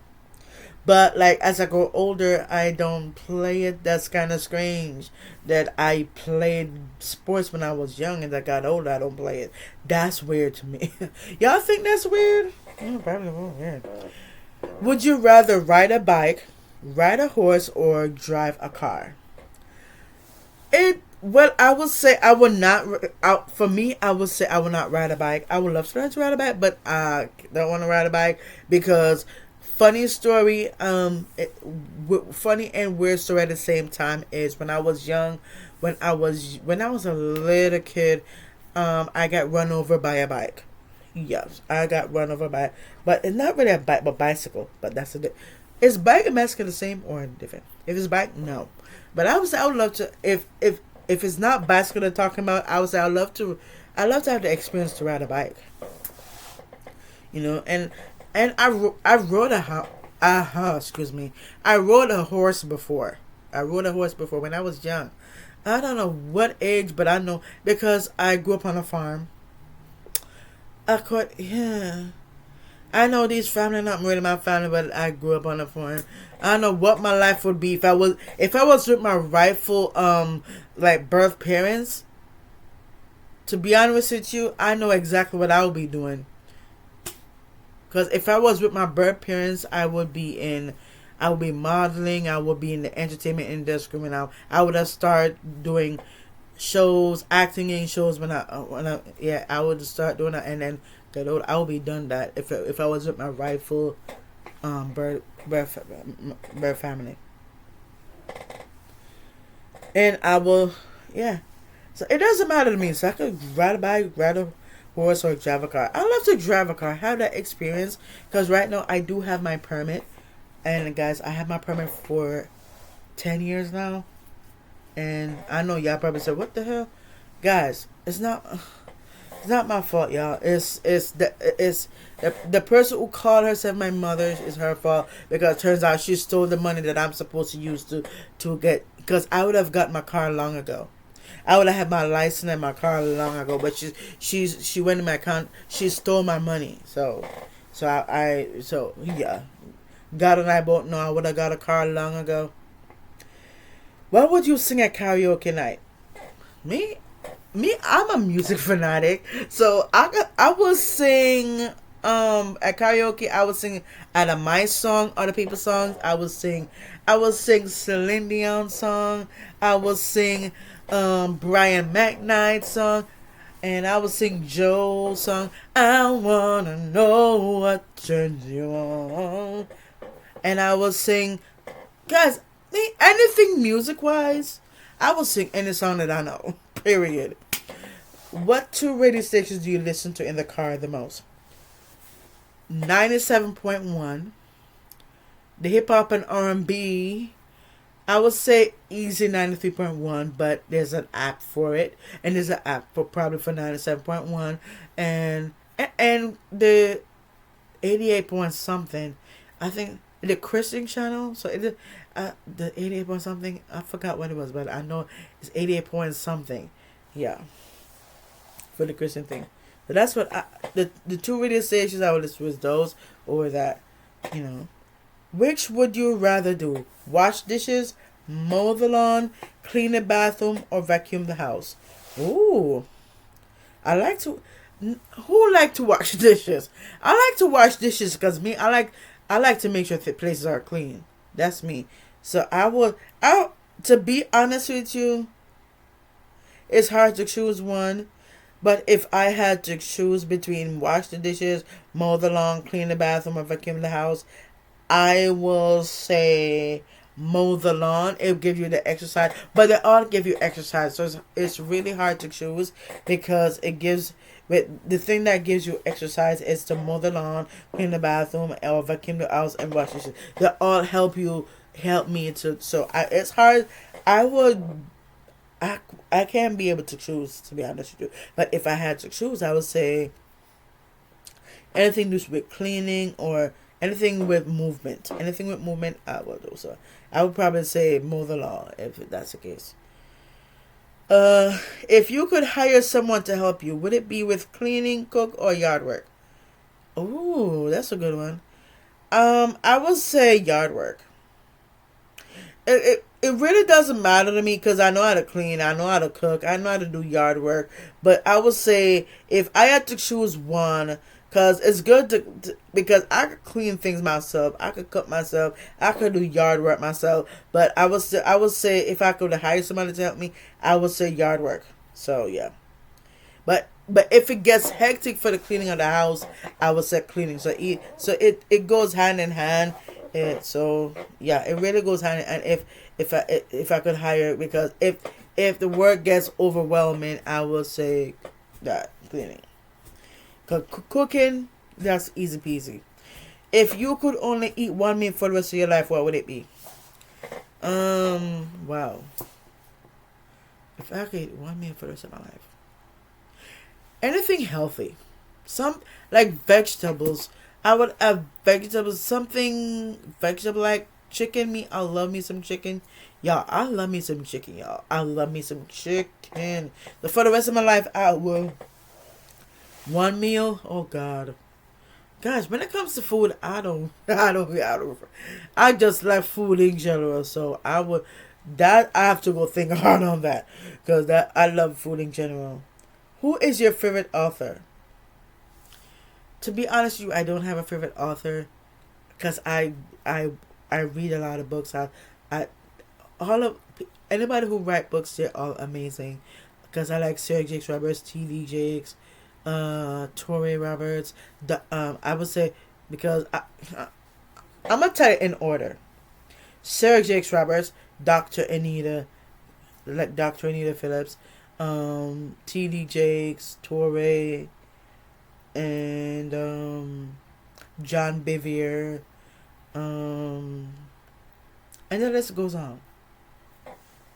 But like as I go older, I don't play it. That's kind of strange that I played sports when I was young and I got older. I don't play it. That's weird to me. Y'all think that's weird? Probably weird. Would you rather ride a bike, ride a horse, or drive a car? I would say I would not. For me, I would say I would not ride a bike. I would love to learn to ride a bike, but I don't want to ride a bike because. Funny story, funny and weird story at the same time is when I was young, when I was a little kid, I got run over by a bike. Yes, I got run over by, but it's not really a bike, but bicycle. But that's it. Is bike and bicycle the same or different? If it's bike, no. But I would love to if it's not bicycle they're talking about. I would say I love to have the experience to ride a bike. And I rode excuse me. I rode a horse before. I rode a horse before when I was young. I don't know what age, but I know because I grew up on a farm. Yeah. I know these family not really my family, but I grew up on a farm. I don't know what my life would be if I was with my rightful like birth parents. To be honest with you, I know exactly what I would be doing. Because if I was with my birth parents, I would be modeling. I would be in the entertainment industry. I would have started doing shows, acting in shows I would start doing that, and then I would be done that if I was with my rightful birth family. And I will, yeah. So it doesn't matter to me. So I could ride a bike, ride a horse, or drive a car. I love to drive a car. Have that experience because right now I do have my permit, and guys, I have my permit for 10 years now. And I know y'all probably said, "What the hell, guys?" It's not my fault, y'all. It's the person who called herself my mother is her fault because it turns out she stole the money that I'm supposed to use to get. Because I would have got my car long ago. I would have had my license and my car long ago, but she went in my account. She stole my money. So yeah. God and I both know I would have got a car long ago. What would you sing at karaoke night? Me, I'm a music fanatic. So I will sing at karaoke. I will sing either my song, other people's songs. I will sing Celine Dion song. I will sing Brian McKnight's song, and I will sing Joe's song. I wanna know what turns you on, and I will sing, guys, anything music wise. I will sing any song that I know. Period. What two radio stations do you listen to in the car the most? 97.1. The hip hop and R&B. I would say easy 93.1, but there's an app for it, and there's an app for 97.1, and the 88 point something. I think the Christian channel. So the 88 point something. I forgot what it was, but I know it's 88 point something. Yeah, for the Christian thing. So that's what the two radio stations I would listen was those or that, Which would you rather do? Wash dishes, mow the lawn, clean the bathroom, or vacuum the house? Ooh. I like to... Who like to wash dishes? I like to wash dishes because I like to make sure the places are clean. That's me. So to be honest with you, it's hard to choose one. But if I had to choose between wash the dishes, mow the lawn, clean the bathroom, or vacuum the house, I will say mow the lawn. It'll give you the exercise. But they all give you exercise. So it's really hard to choose because the thing that gives you exercise is to mow the lawn, clean the bathroom, or vacuum the house and wash the dishes. They all help me to. So it's hard. I can't be able to choose, to be honest with you. But if I had to choose, I would say anything to do with cleaning or anything with movement. Anything with movement, I will do. So I would probably say mow the lawn if that's the case. If you could hire someone to help you, would it be with cleaning, cook, or yard work? Ooh, that's a good one. I would say yard work. It really doesn't matter to me because I know how to clean, I know how to cook, I know how to do yard work. But I would say if I had to choose one, because it's good to because I could clean things myself, I could cook myself, I could do yard work myself. But I would say if I could hire somebody to help me, I would say yard work. So yeah. But if it gets hectic for the cleaning of the house, I would say cleaning. So it goes hand in hand. So yeah, it really goes hand in hand. If I could hire, because if the work gets overwhelming, I will say that cleaning. Cooking, that's easy peasy. If you could only eat one meal for the rest of your life, what would it be? Wow. If I could eat one meal for the rest of my life, anything healthy. Some like vegetables. I would have vegetables, something vegetable like chicken meat. I love me some chicken. Y'all, I love me some chicken, y'all. I love me some chicken. But for the rest of my life, I will one meal. Oh God. Guys, when it comes to food, I just like food in general. So I have to go think hard on that. Because I love food in general. Who is your favorite author? To be honest with you, I don't have a favorite author. Because I read a lot of books. I all of anybody who write books, they're all amazing. Because I like Sarah Jakes Roberts, T.D. Jakes, Torrey Roberts. I would say because I'm gonna tell it in order. Sarah Jakes Roberts, Dr. Anita, like Dr. Anita Phillips, T.D. Jakes, Torrey, and John Bevere, and the list goes on.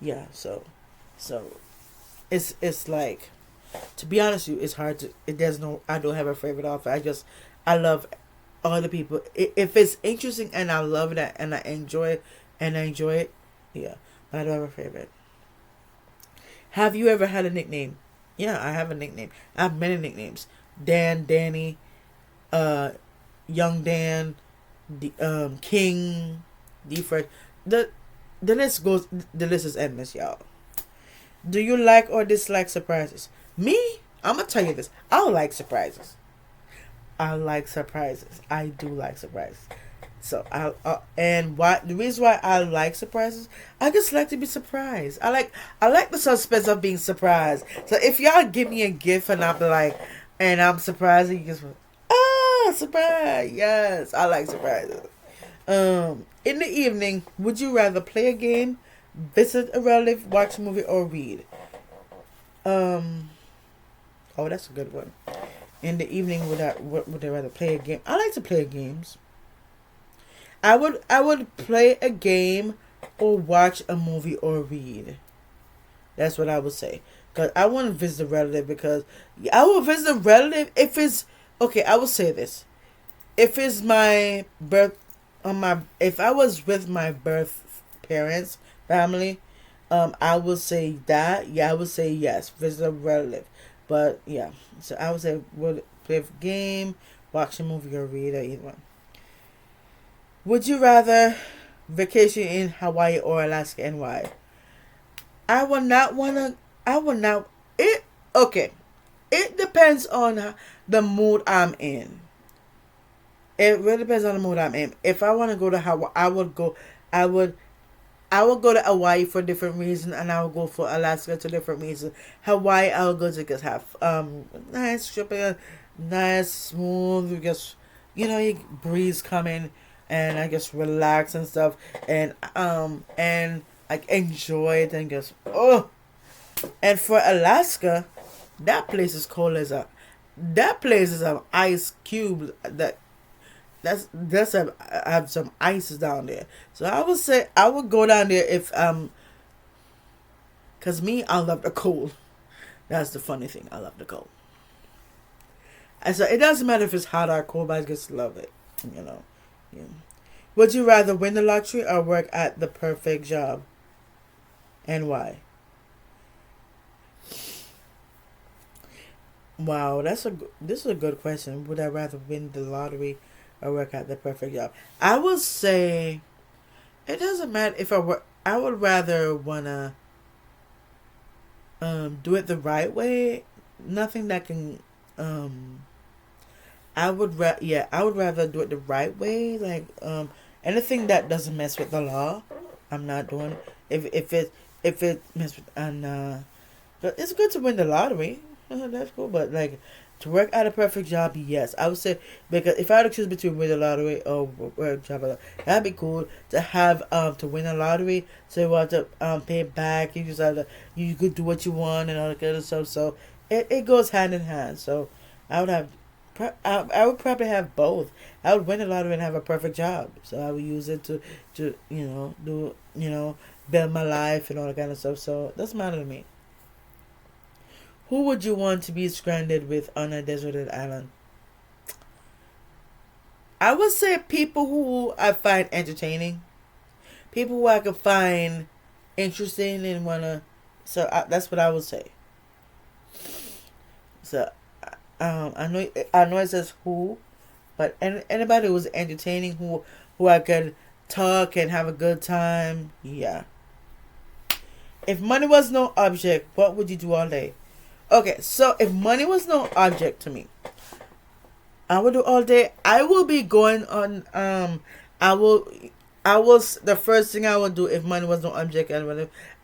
Yeah, so it's like, to be honest with you, it's hard to. There's no. I don't have a favorite author. I love all the people. If it's interesting and I love it and I enjoy it, yeah. But I don't have a favorite. Have you ever had a nickname? Yeah, I have a nickname. I have many nicknames. Dan, Danny, Young Dan, King, D Fresh. The list goes. The list is endless, y'all. Do you like or dislike surprises? Me, I'm gonna tell you this. I like surprises. I like surprises. I do like surprises. So and why the reason why I like surprises, I just like to be surprised. I like the suspense of being surprised. So if y'all give me a gift and I'm like, and I'm surprised, and you just surprise. Yes, I like surprises. In the evening, would you rather play a game, visit a relative, watch a movie, or read? Oh, that's a good one. In the evening, would I rather play a game? I like to play games. I would play a game, or watch a movie, or read. That's what I would say. Cause I want to visit a relative, because I will visit a relative if it's okay. I will say this: if it's my birth if I was with my birth parents family, I would say that. Yeah, I would say yes, visit a relative. But yeah, so I would say would play a game, watch a movie, or read, or either one. Would you rather vacation in Hawaii or Alaska, and why? I would not wanna. I would not. It okay. It depends on the mood I'm in. It really depends on the mood I'm in. If I want to go to Hawaii, I would go. I would. I would go to Hawaii for different reasons, and I would go for Alaska to different reasons. Hawaii, I would go to just have nice shipping, nice smooth. Just you breeze coming, and I just relax and stuff, and like enjoy it and just oh. And for Alaska, that place is cold as a. That place is an ice cube that's I have some ices down there. So I would say I would go down there if cause me, I love the cold. That's the funny thing. I love the cold. And so it doesn't matter if it's hot or cold, but I just love it. You know. Yeah. Would you rather win the lottery or work at the perfect job? And why? Wow, this is a good question. Would I rather win the lottery or work at the perfect job? I would say it doesn't matter if I work. I would rather wanna do it the right way. Nothing that can I would rather do it the right way. Like anything that doesn't mess with the law, I'm not doing. If it mess with but it's good to win the lottery. That's cool, but like to work at a perfect job, yes, I would say, because if I had to choose between win the lottery or work a job, that'd be cool to have to win a lottery. So you want to pay it back. You just have to you could do what you want and all that kind of stuff. So it goes hand in hand. So I would have. I would probably have both. I would win the lottery and have a perfect job. So I would use it to do build my life and all that kind of stuff. So it doesn't matter to me. Who would you want to be stranded with on a deserted island? I would say people who I find entertaining, people who I could find interesting and wanna. So that's what I would say. So, I know it says who, but anybody who was entertaining, who I could talk and have a good time. Yeah. If money was no object, what would you do all day? Okay, so if money was no object to me, I would do all day. I will be going on. I will. The first thing I would do if money was no object,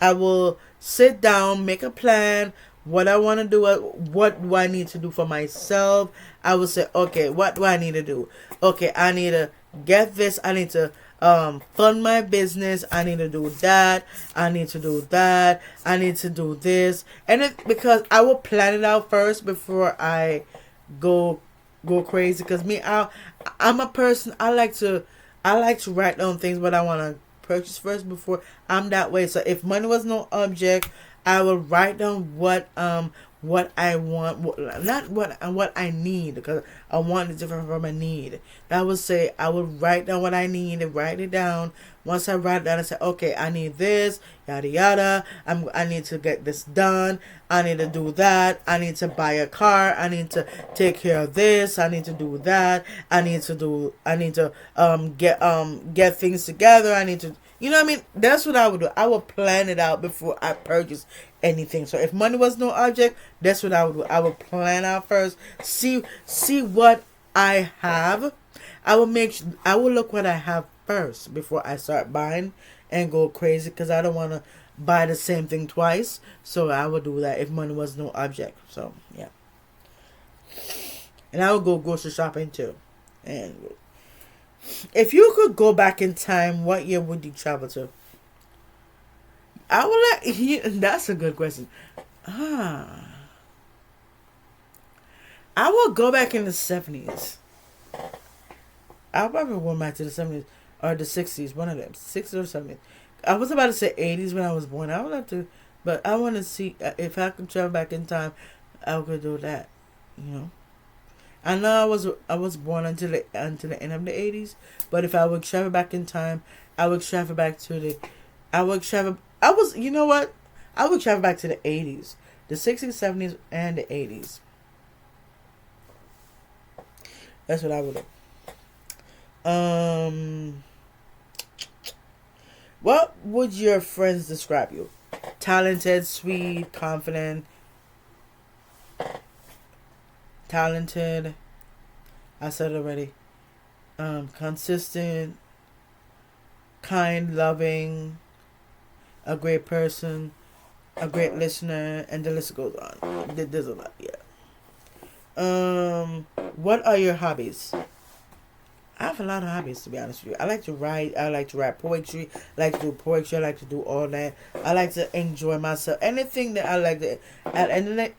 I will sit down, make a plan. What I want to do. What do I need to do for myself? I would say, okay, what do I need to do? Okay, I need to get this. I need to fund my business. I need to do that. I need to do that. I need to do this. Because I will plan it out first before I go crazy. Because I'm a person. I like to write down things what I want to purchase first before I'm that way. So if money was no object, I will write down what I want, not what I need, because I want is different from a need. I would say I would write down what I need and write it down. Once I write it down, I say, okay, I need this, yada yada. I need to get this done. I need to do that. I need to buy a car. I need to take care of this. I need to do that. I need to get things together. I need to. You know what I mean? That's what I would do. I would plan it out before I purchase anything. So if money was no object, that's what I would do. I would plan out first. See what I have. I will look what I have first before I start buying and go crazy, because I don't want to buy the same thing twice. So I would do that if money was no object. So yeah. And I would go grocery shopping too. And if you could go back in time, what year would you travel to? I would like. That's a good question. I will go back in the 70s. I'll probably go back to the 70s or the 60s, one of them, 60s or 70s. I was about to say 80s when I was born. I would like to, but I want to see if I could travel back in time. I could do that. You know. I know I was born until the end of the 80s, but if I would travel back in time, I would travel back to the. I would travel. You know what? I would travel back to the 80s, the 60s, 70s, and the 80s. That's what I would do. What would your friends describe you? Talented, sweet, confident. Talented. I said already. Consistent, kind, loving, a great person, a great listener, and the list goes on. There's a lot, yeah. What are your hobbies? I have a lot of hobbies, to be honest with you. I like to write. I like to write poetry. I like to do poetry. I like to do all that. I like to enjoy myself. Anything that I like to,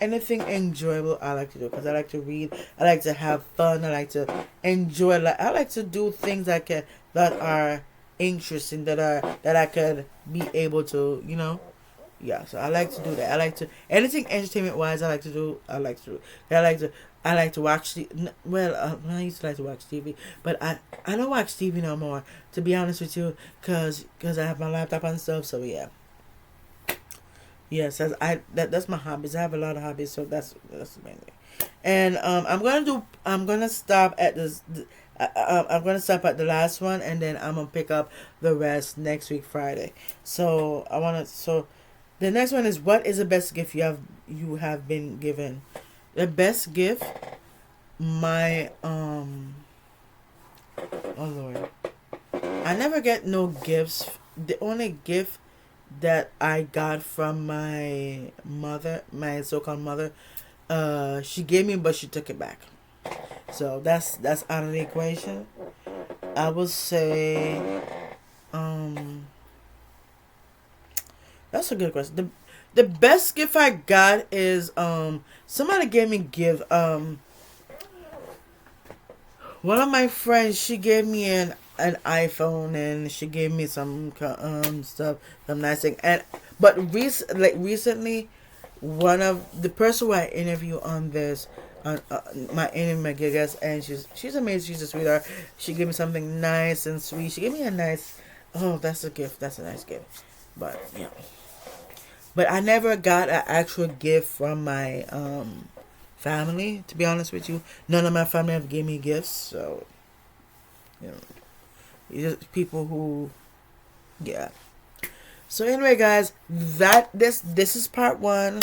anything enjoyable, I like to do. Because I like to read. I like to have fun. I like to enjoy. I like to do things that are interesting. That I could be able to, Yeah, so I like to do that. I like to anything entertainment wise. I like to do. I like to watch I used to like to watch TV, but I don't watch TV no more. To be honest with you, cause I have my laptop and stuff. So yeah. Yes, that's my hobbies. I have a lot of hobbies, so that's the main thing. And I'm gonna stop at this. I'm gonna stop at the last one, and then I'm gonna pick up the rest next week Friday. So the next one is, what is the best gift you have been given? The best gift, my oh Lord, I never get no gifts. The only gift that I got from my mother, my so-called mother, she gave me, but she took it back. So that's out of the equation. I would say, that's a good question. The best gift I got is somebody gave me gift. One of my friends, she gave me an iPhone, and she gave me some stuff, some nice thing. But recently, one of the person who I interview on this, my interview guest, and she's amazing. She's a sweetheart. She gave me something nice and sweet. She gave me a nice. Oh, that's a gift. That's a nice gift. But yeah. But I never got an actual gift from my family. To be honest with you, none of my family ever gave me gifts. So you know, it's just people who, yeah. So anyway, guys, this is part 1,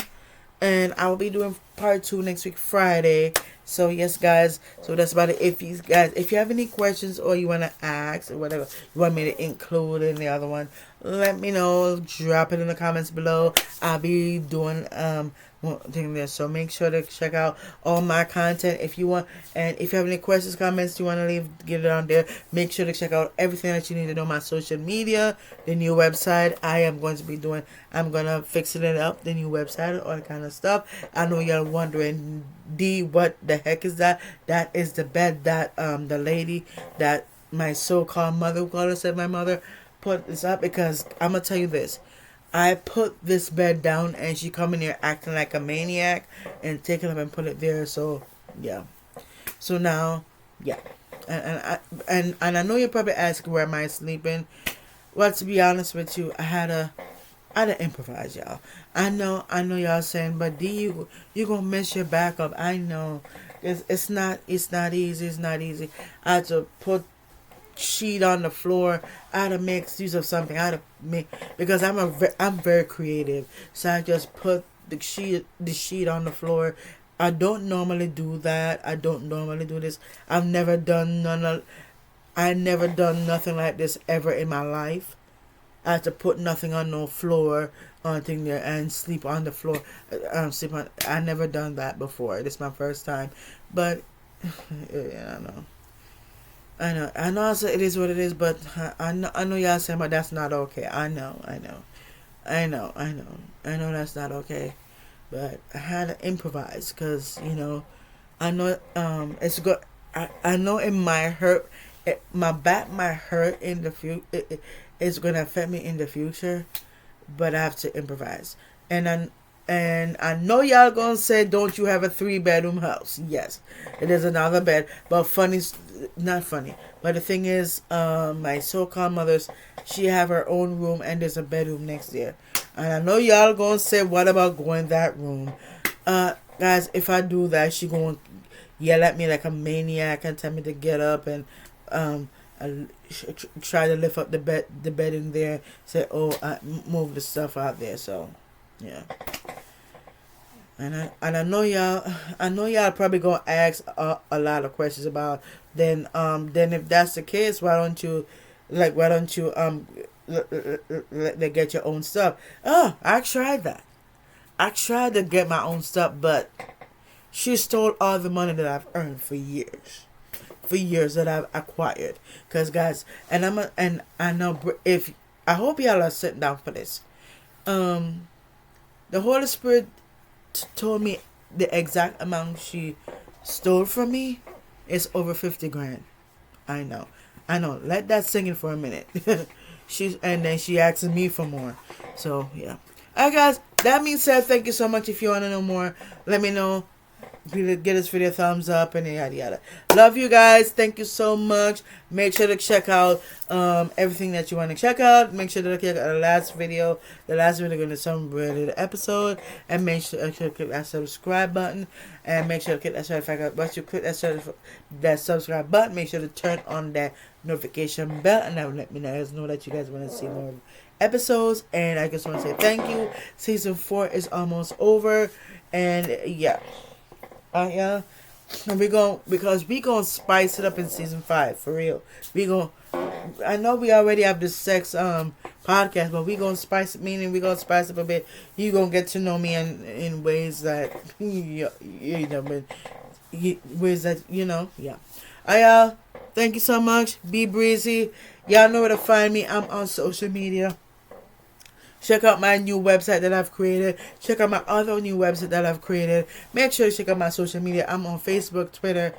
and I will be doing part 2 next week Friday. So yes, guys. So that's about it. If you have any questions or you want to ask or whatever you want me to include in the other one, let me know. Drop it in the comments below. I'll be doing one thing there. So make sure to check out all my content if you want. And if you have any questions, comments you want to leave, get it on there. Make sure to check out everything that you need to know. My social media, the new website. I'm gonna fixing it up. The new website, all that kind of stuff. I know y'all wondering, what the heck is that? That is the bed that the lady that my so-called mother, said my mother put this up, because I'm gonna tell you this. I put this bed down and she come in here acting like a maniac and take it up and put it there. So yeah. So now, yeah. And I know you're probably asking, where am I sleeping? Well, to be honest with you, I had to improvise, y'all. I know y'all saying, but D, you gonna mess your back up. I know. It's not easy. I had to put sheet on the floor. I had to make use of something. I had to make, because I'm very creative. So I just put the sheet on the floor. I don't normally do that. I don't normally do this. I never done nothing like this ever in my life. I had to put nothing on no floor on thing there and sleep on the floor. I never done that before. This is my first time, but yeah, I know. So it is what it is, but I know y'all saying, but that's not okay. I know that's not okay, but I had to improvise, because I know it's good. I know it might hurt. My back might hurt in the future. It's gonna affect me in the future, but I have to improvise. And I know y'all gonna say, don't you have a 3-bedroom house? Yes, it is another bed, but not funny. But the thing is, my so-called mother's, she have her own room and there's a bedroom next there. And I know y'all gonna say, what about going that room? Guys, if I do that, she gonna yell at me like a maniac and tell me to get up and try to lift up the bed in there. Say, move the stuff out there. So, yeah. And I know y'all probably gonna ask a lot of questions about, then if that's the case, why don't you let they get your own stuff? I tried that. I tried to get my own stuff, but she stole all the money that I've earned for years. That I've acquired. Cause guys, and I know, if I hope y'all are sitting down for this. The Holy Spirit told me the exact amount she stole from me is over 50 grand. I know. Let that sink in for a minute. And then she asking me for more. So yeah. Alright, guys. That being said, thank you so much. If you want to know more, let me know. Give this video a thumbs up and yada yada. Love you guys. Thank you so much. Make sure to check out everything that you want to check out. Make sure to check out the last video. The last video going to summary the episode. And make sure to click that subscribe button. And make sure to click that subscribe. Once you click that subscribe button, make sure to turn on that notification bell, and that will let me know that you guys want to see more episodes. And I just want to say thank you. Season 4 is almost over, and yeah. Yeah, and we gonna spice it up in season 5 for real. I know we already have the sex podcast, but we gonna spice it. Meaning we gonna spice up a bit. You gonna get to know me in ways that yeah. Thank you so much. Be breezy. Y'all know where to find me. I'm on social media. Check out my new website that I've created. Check out my other new website that I've created. Make sure to check out my social media. I'm on Facebook, Twitter,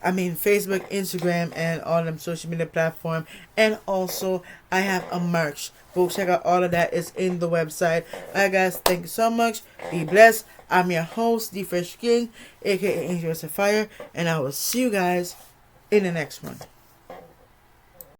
Facebook, Instagram, and all them social media platform. And also, I have a merch. Go check out all of that. It's in the website. Alright, guys, thank you so much. Be blessed. I'm your host, The Fresh King, aka Angel Fire, and I will see you guys in the next one.